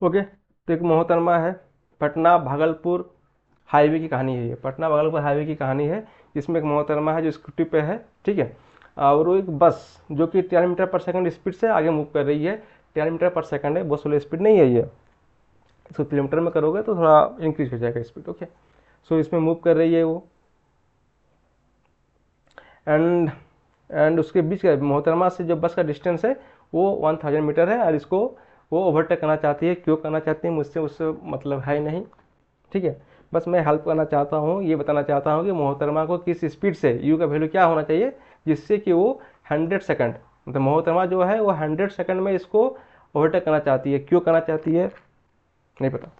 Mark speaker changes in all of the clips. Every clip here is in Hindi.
Speaker 1: ओके, तो एक मोहतरमा है, पटना भागलपुर हाईवे की कहानी है ये, पटना भागलपुर हाईवे की कहानी है। इसमें एक मोहतरमा है जो स्कूटी पे है, ठीक है। और वो एक बस जो कि 13 मीटर पर सेकंड स्पीड से आगे मूव कर रही है। 13 मीटर पर सेकंड है, बहुत स्लो स्पीड नहीं है ये। इसको किलोमीटर में करोगे तो थोड़ा इंक्रीज हो जाएगा स्पीड। ओके, सो इसमें मूव कर रही है वो। एंड एंड उसके बीच का मोहतरमा से जो बस का डिस्टेंस है वो 1000 मीटर है, और इसको वो ओवरटेक करना चाहती है। क्यों करना चाहती है मुझसे उससे मतलब है ही नहीं, ठीक है। बस मैं हेल्प करना चाहता हूँ, ये बताना चाहता हूँ कि मोहतरमा को किस स्पीड से यू का वैल्यू क्या होना चाहिए जिससे कि वो 100 सेकंड, मतलब मोहतरमा जो है वो 100 सेकंड में इसको ओवरटेक करना चाहती है। क्यों करना चाहती है नहीं पता,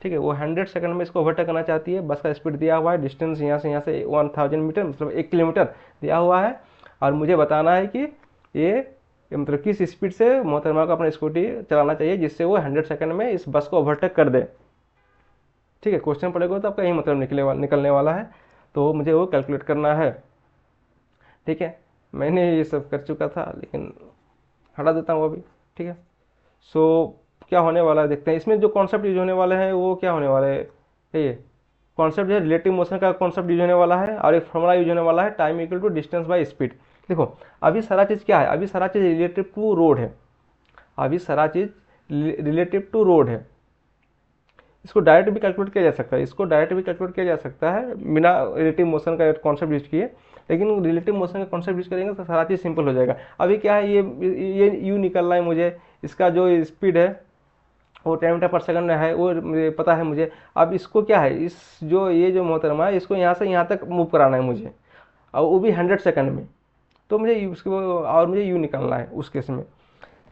Speaker 1: ठीक है। वो 100 सेकंड में इसको ओवरटेक करना चाहती है। बस का स्पीड दिया हुआ है, डिस्टेंस यहाँ से 1000 मीटर मतलब 1 किलोमीटर दिया हुआ है, और मुझे बताना है कि ये मतलब किस स्पीड से मोहतरमा को अपना स्कूटी चलाना चाहिए जिससे वो 100 सेकंड में इस बस को ओवरटेक कर दे, ठीक है। क्वेश्चन पढ़ेगा तो आपका यही मतलब निकलने वाला है। तो मुझे वो कैलकुलेट करना है, ठीक है। मैंने ये सब कर चुका था लेकिन हटा देता हूँ अभी, ठीक है। सो क्या होने वाला है देखते हैं। इसमें जो कॉन्सेप्ट यूज होने वाले हैं वो क्या होने वाले हैं, ये कॉन्सेप्ट जो है रिलेटिव मोशन का कॉन्सेप्ट यूज होने वाला है, और एक फॉर्मूला यूज होने वाला है time equal to distance by speed. देखो, अभी सारा चीज़ क्या है, अभी सारा चीज़ रिलेटिव टू रोड है। अभी सारा चीज़ रिलेटिव टू रोड है। इसको डायरेक्ट भी कैलकुलेट किया जा सकता है, इसको डायरेक्ट भी कैलकुलेट किया जा सकता है बिना रिलेटिव मोशन का कॉन्सेप्ट यूज किए। लेकिन रिलेटिव मोशन का कॉन्सेप्ट यूज करेंगे तो सारा चीज़ सिंपल हो जाएगा। अभी क्या है, ये यू निकलना है मुझे, इसका जो स्पीड है वो 10 मीटर पर सेकंड है, वो मुझे पता है मुझे। अब इसको क्या है, इस जो ये जो मोहतरमा है इसको यहाँ से यहाँ तक मूव कराना है मुझे, और वो भी 100 सेकंड में। तो मुझे उसको और मुझे यू निकालना है उस केस में।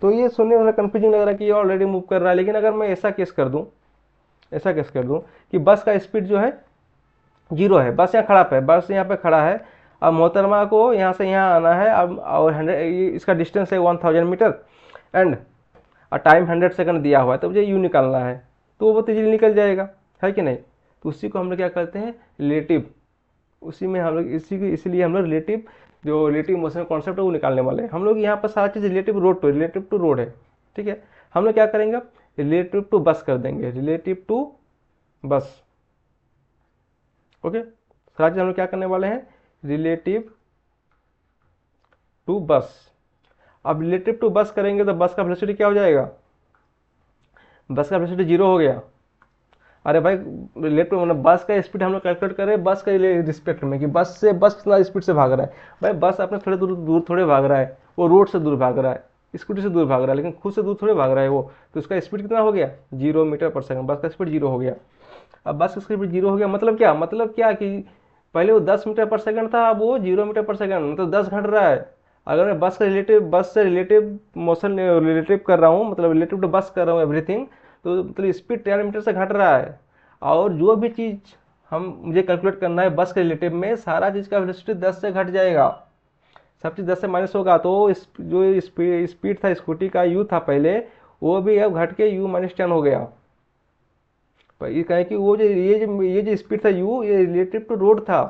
Speaker 1: तो ये सुनने में कंफ्यूजिंग लग रहा है कि ये ऑलरेडी मूव कर रहा है, लेकिन अगर मैं ऐसा केस कर दूं कि बस का स्पीड जो है जीरो है, बस यहाँ खड़ा है, बस यहाँ पे खड़ा है। अब मोहतरमा को यहाँ से यहाँ आना है, अब और 100, इसका डिस्टेंस है 1000 मीटर, एंड टाइम 100 सेकंड दिया हुआ है, तो मुझे यू निकालना है। तो वो बहुत इजीली निकल जाएगा, है कि नहीं। तो उसी को हम लोग क्या करते हैं, रिलेटिव, उसी में हम लोग इसी को इसलिए हम लोग रिलेटिव, जो रिलेटिव मोशन कॉन्सेप्ट है वो निकालने वाले हैं। हम लोग यहाँ पर सारा चीज़ रिलेटिव टू रोड है, ठीक है। हम लोग क्या करेंगे, रिलेटिव टू बस कर देंगे, रिलेटिव टू बस। ओके, सारा चीज़ हम लोग क्या करने वाले हैं, रिलेटिव टू बस। अब रिलेटिव टू बस करेंगे तो बस का वेलोसिटी क्या हो जाएगा, बस का वेलोसिटी जीरो हो गया। अरे भाई, रिलेटिव मतलब बस का स्पीड हम लोग कैलकुलेट करें बस के रिस्पेक्ट में, कि बस कितना स्पीड से भाग रहा है। भाई बस अपने थोड़े दूर दूर थोड़े भाग रहा है, वो रोड से दूर भाग रहा है, स्कूटी से दूर भाग रहा है, लेकिन खुद से दूर थोड़े भाग रहा है वो। तो उसका स्पीड कितना हो गया, 0 मीटर पर सेकंड, बस का स्पीड जीरो हो गया। अब बस का स्पीड जीरो हो गया मतलब क्या कि पहले वो 10 मीटर पर सेकंड था, अब वो 0 मीटर पर सेकंड, मतलब 10 घट रहा है। अगर मैं बस से रिलेटिव मोशन रिलेटिव कर रहा हूँ, मतलब रिलेटिव टू बस कर रहा हूँ एवरीथिंग, तो मतलब स्पीड 10 मीटर से घट रहा है। और जो भी चीज़ हम मुझे कैलकुलेट करना है बस के रिलेटिव में, सारा चीज़ का वेलोसिटी 10 से घट जाएगा, सब चीज़ 10 से माइनस होगा। तो जो स्पीड था स्कूटी का यू था पहले, वो भी अब घट के U-10 हो गया। पर ये कहें कि वो जो ये जो स्पीड था यू, ये रिलेटिव टू रोड था,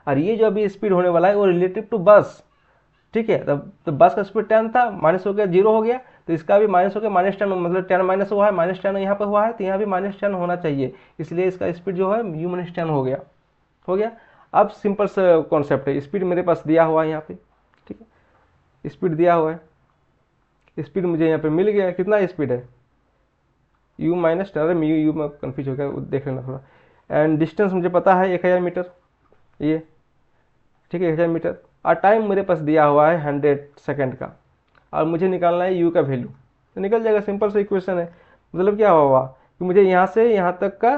Speaker 1: और ये जो अभी स्पीड होने वाला है वो रिलेटिव टू बस, ठीक है। तो बस का स्पीड 10 था, माइनस हो गया, जीरो हो गया। तो इसका भी माइनस हो गया, -10, मतलब 10 माइनस हुआ है, -10 यहाँ पे हुआ है, तो यहाँ भी -10 होना चाहिए। इसलिए इसका स्पीड जो है U-10 हो गया, हो गया। अब सिंपल सा कॉन्सेप्ट है, स्पीड मेरे पास दिया हुआ है यहाँ पे, ठीक है। स्पीड दिया हुआ है, स्पीड मुझे यहाँ पे मिल गया, कितना स्पीड है U-10, यू में कन्फ्यूज हो गया, देख लेना थोड़ा। एंड डिस्टेंस मुझे पता है 1000 मीटर, ये ठीक है 1000 मीटर। और टाइम मेरे पास दिया हुआ है 100 सेकंड का, और मुझे निकालना है यू का वैल्यू। तो निकल जाएगा, सिंपल सा इक्वेशन है। मतलब क्या हुआ कि मुझे यहाँ से यहाँ तक का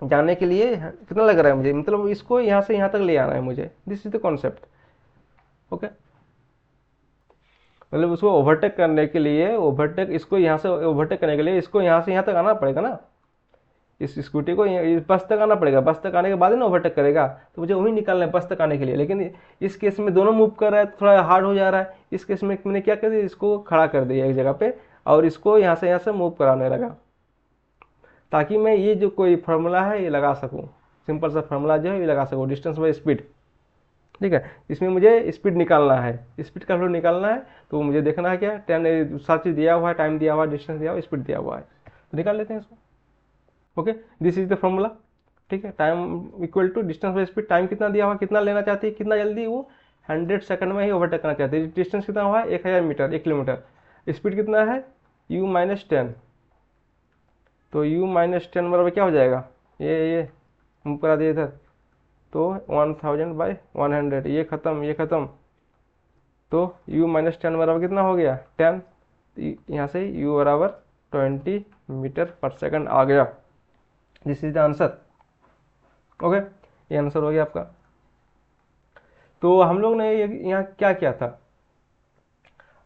Speaker 1: जाने के लिए कितना लग रहा है मुझे, मतलब इसको यहाँ से यहाँ तक ले आना है मुझे, this is the concept. Okay, मतलब उसको ओवरटेक करने के लिए, ओवरटेक इसको यहाँ से ओवरटेक करने के लिए इसको यहाँ से यहाँ तक आना पड़ेगा ना, इस स्कूटी को इस बस तक आना पड़ेगा, बस तक आने के बाद ही ना ओवरटेक करेगा। तो मुझे वही निकालना है बस तक आने के लिए। लेकिन इस केस में दोनों मूव कर रहा है तो थोड़ा हार्ड हो जा रहा है। इस केस में मैंने क्या कर दिया, इसको खड़ा कर दिया एक जगह पे, और इसको यहाँ से मूव कराने लगा, ताकि मैं ये जो कोई फार्मूला है ये लगा सकूँ, सिंपल सा फार्मूला जो है ये लगा सकूँ, डिस्टेंस बाई स्पीड। ठीक है। इसमें मुझे स्पीड निकालना है, स्पीड का वैल्यू निकालना है, तो मुझे देखना है क्या, 10 सारी चीज़ दिया हुआ है, टाइम दिया हुआ है, डिस्टेंस दिया हुआ है, स्पीड दिया हुआ है, तो निकाल लेते हैं इसको। Okay, this is the formula. ठीक है, time equal to distance by speed. Time कितना दिया हुआ, कितना लेना चाहती है, कितना जल्दी वो 100 सेकंड में ही ओवरटेक करना चाहती है। डिस्टेंस कितना हुआ है, 1000 मीटर, 1 किलोमीटर। स्पीड कितना है, u माइनस 10, तो u माइनस 10 बराबर क्या हो जाएगा, ये हम करा दिए इधर, तो 1000/100, ये ख़त्म, ये ख़त्म, तो u माइनस 10 बराबर कितना हो गया, 10। यहाँ से u बराबर 20 मीटर पर सेकंड आ गया। This is the answer. Okay, ये आंसर हो गया आपका। तो हम लोग ने यहाँ क्या किया था,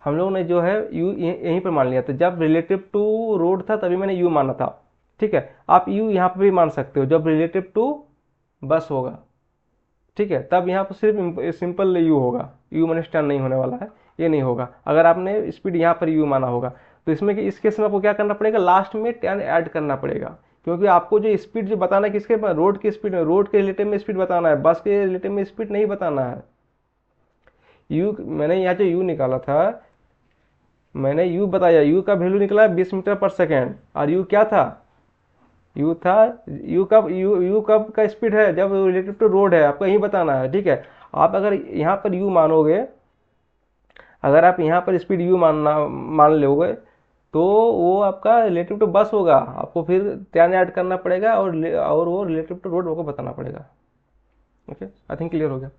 Speaker 1: हम लोग ने जो है u यहीं पर मान लिया था। जब रिलेटिव टू रोड था तभी मैंने u माना था। ठीक है, आप u यहाँ पर भी मान सकते हो जब रिलेटिव टू बस होगा। ठीक है, तब यहाँ पर सिर्फ सिंपल u होगा, u माइनस 10 नहीं होने वाला है, ये नहीं होगा। अगर आपने स्पीड यहाँ पर u माना होगा तो इसमें इस केस में आपको क्या करना पड़ेगा, लास्ट में 10 ऐड करना पड़ेगा, क्योंकि आपको जो स्पीड जो बताना है किसके, रोड की स्पीड में, रोड के रिलेटिव में स्पीड बताना है, बस के रिलेटिव में स्पीड नहीं बताना है। मैंने यहाँ जो u निकाला था, मैंने u बताया, u का वैल्यू निकला 20 मीटर पर सेकेंड, और u क्या था, u था, u कब का स्पीड है, जब रिलेटिव टू रोड है, आपको यही बताना है। ठीक है, आप अगर यहाँ पर u मानोगे, अगर आप यहाँ पर स्पीड u मान लोगे, तो वो आपका रिलेटिव टू बस होगा, आपको फिर 10 ऐड करना पड़ेगा, और वो रिलेटिव टू रोड को बताना पड़ेगा। ओके, आई थिंक क्लियर हो गया।